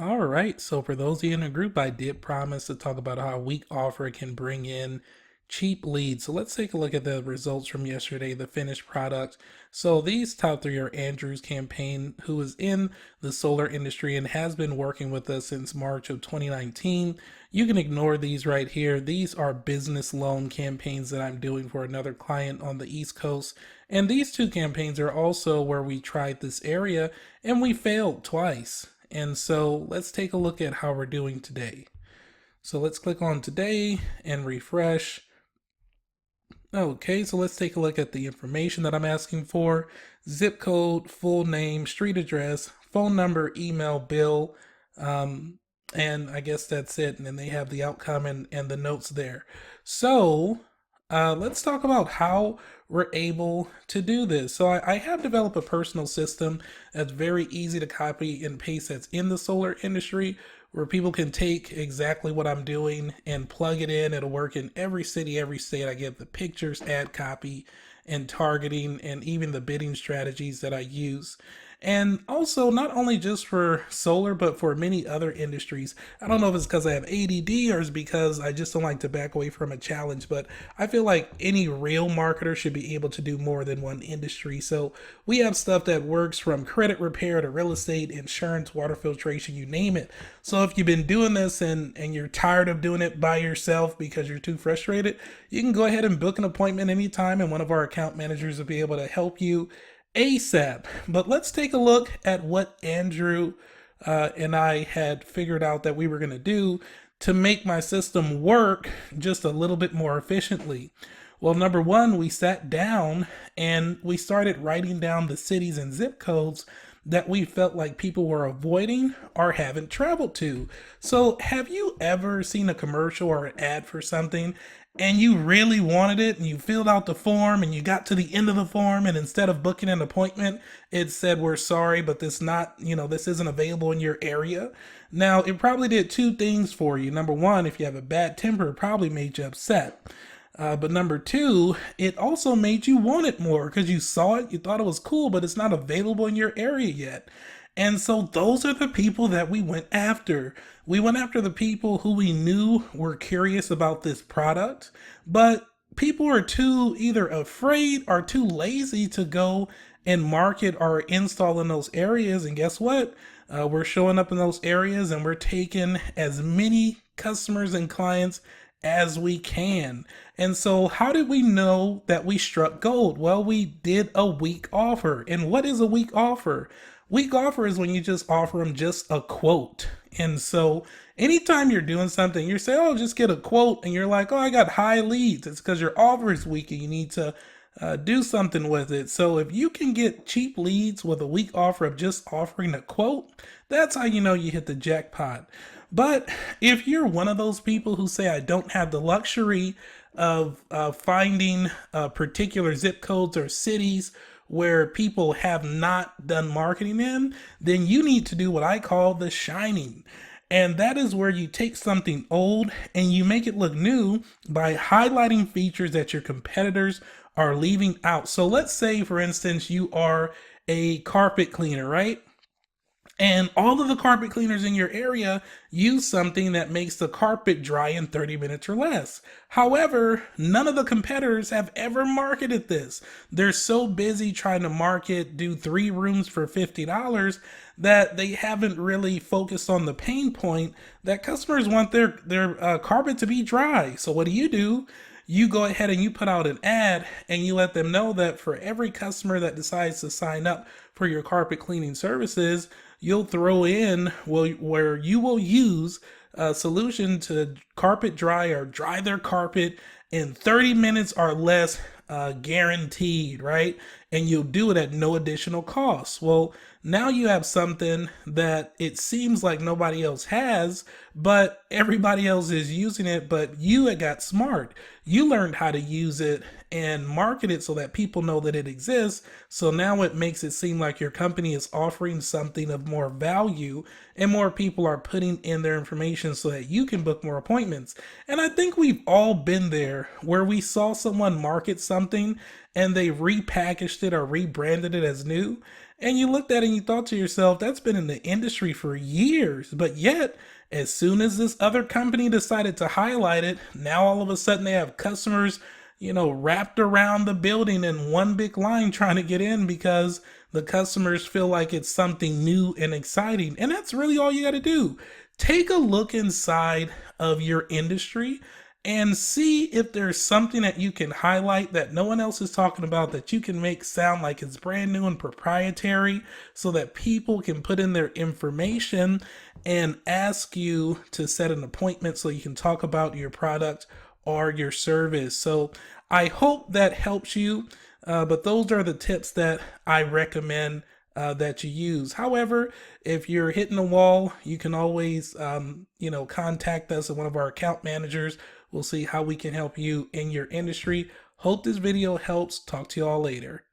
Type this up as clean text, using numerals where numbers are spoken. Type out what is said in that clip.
All right. So for those of you in the group, I did promise to talk about how a weak offer can bring in cheap leads. So let's take a look at the results from yesterday, the finished product. So these top three are Andrew's campaign, who is in the solar industry and has been working with us since March of 2019. You can ignore these right here. These are business loan campaigns that I'm doing for another client on the East Coast. And these two campaigns are also where we tried this area and we failed twice. And so let's take a look at how we're doing today. So let's click on today and refresh. Okay, so let's take a look at the information that I'm asking for. Zip code, full name, street address, phone number, email, bill, and I guess that's it. And then they have the outcome and the notes there. So let's talk about how we're able to do this. So I have developed a personal system that's very easy to copy and paste that's in the solar industry, where people can take exactly what I'm doing and plug it in. It'll work in every city, every state. I give the pictures, ad copy, and targeting, and even the bidding strategies that I use. And also, not only just for solar, but for many other industries. I don't know if it's because I have ADD or it's because I just don't like to back away from a challenge, but I feel like any real marketer should be able to do more than one industry. So we have stuff that works from credit repair to real estate, insurance, water filtration, you name it. So if you've been doing this and you're tired of doing it by yourself because you're too frustrated, you can go ahead and book an appointment anytime, and one of our account managers will be able to help you ASAP. But let's take a look at what Andrew and I had figured out that we were going to do to make my system work just a little bit more efficiently. Well, number one, we sat down and we started writing down the cities and zip codes that we felt like people were avoiding or haven't traveled to. So, have you ever seen a commercial or an ad for something and you really wanted it and you filled out the form and you got to the end of the form, and instead of booking an appointment, it said, "We're sorry, but this isn't available in your area"? Now, it probably did two things for you. Number one, if you have a bad temper, it probably made you upset. But number two, it also made you want it more because you saw it, you thought it was cool, but it's not available in your area yet. And so those are the people that we went after. We went after the people who we knew were curious about this product, but people are too either afraid or too lazy to go and market or install in those areas. And guess what? We're showing up in those areas and we're taking as many customers and clients as we can. And so, how did we know that we struck gold? Well, we did a weak offer. And what is a weak offer? Weak offer is when you just offer them just a quote. And so, anytime you're doing something, you say, "Oh, just get a quote," and you're like, "Oh, I got high leads." It's because your offer is weak and you need to do something with it. So, if you can get cheap leads with a weak offer of just offering a quote, that's how you know you hit the jackpot. But if you're one of those people who say, "I don't have the luxury of finding particular zip codes or cities where people have not done marketing in," then you need to do what I call the shining. And that is where you take something old and you make it look new by highlighting features that your competitors are leaving out. So let's say, for instance, you are a carpet cleaner, right? And all of the carpet cleaners in your area use something that makes the carpet dry in 30 minutes or less. However, none of the competitors have ever marketed this. They're so busy trying to market, do 3 rooms for $50, that they haven't really focused on the pain point that customers want their carpet to be dry. So what do? You go ahead and you put out an ad and you let them know that for every customer that decides to sign up for your carpet cleaning services, you'll throw in where you will use a solution to carpet dry or dry their carpet in 30 minutes or less, guaranteed, right? And you'll do it at no additional cost. Well, now you have something that it seems like nobody else has, but everybody else is using it. But you had got smart. You learned how to use it and market it so that people know that it exists. So now it makes it seem like your company is offering something of more value, and more people are putting in their information so that you can book more appointments. And I think we've all been there where we saw someone market something and they repackaged it or rebranded it as new. And you looked at it and you thought to yourself, that's been in the industry for years. But yet, as soon as this other company decided to highlight it, now all of a sudden they have customers, wrapped around the building in one big line trying to get in because the customers feel like it's something new and exciting. And that's really all you got to do. Take a look inside of your industry and see if there's something that you can highlight that no one else is talking about that you can make sound like it's brand new and proprietary so that people can put in their information and ask you to set an appointment so you can talk about your product or your service. So I hope that helps you, but those are the tips that I recommend that you use. However, if you're hitting a wall, you can always, contact us and one of our account managers. We'll see how we can help you in your industry. Hope this video helps. Talk to you all later.